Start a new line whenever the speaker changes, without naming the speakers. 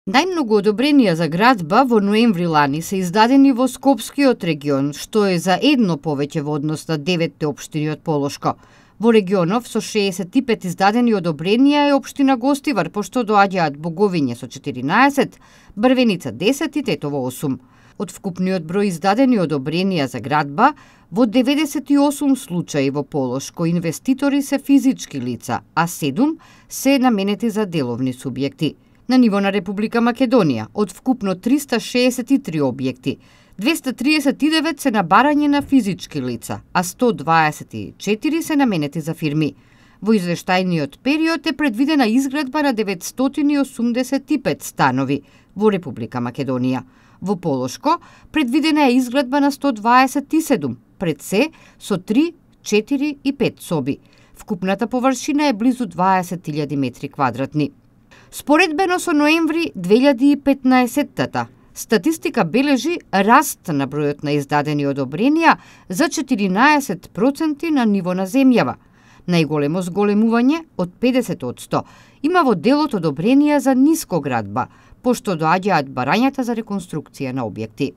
Најмногу одобренија за градба во ноември лани се издадени во Скопскиот регион, што е за едно повеќе во однос на 9 општини од Полошко. Во регионов со 65 издадени одобренија е општина Гостивар, пошто доаѓаат Боговиње со 14, Брвеница 10 и Тетово 8. Од вкупниот број издадени одобренија за градба, во 98 случаи во Полошко инвеститори се физички лица, а 7 се наменети за деловни субјекти. На ниво на Република Македонија, од вкупно 363 објекти, 239 се на барање на физички лица, а 124 се наменети за фирми. Во извештајниот период е предвидена изградба на 985 станови во Република Македонија. Во Полошко предвидена е изградба на 127, пред се со 3, 4 и 5 соби. Вкупната површина е близу 20.000 метри квадратни. Споредбено со ноември 2015-тата, статистика бележи раст на бројот на издадени одобренија за 14% на ниво на земјава. Најголемо зголемување од 50% има во делот одобренија за нискоградба, пошто доаѓаат барањата за реконструкција на објекти.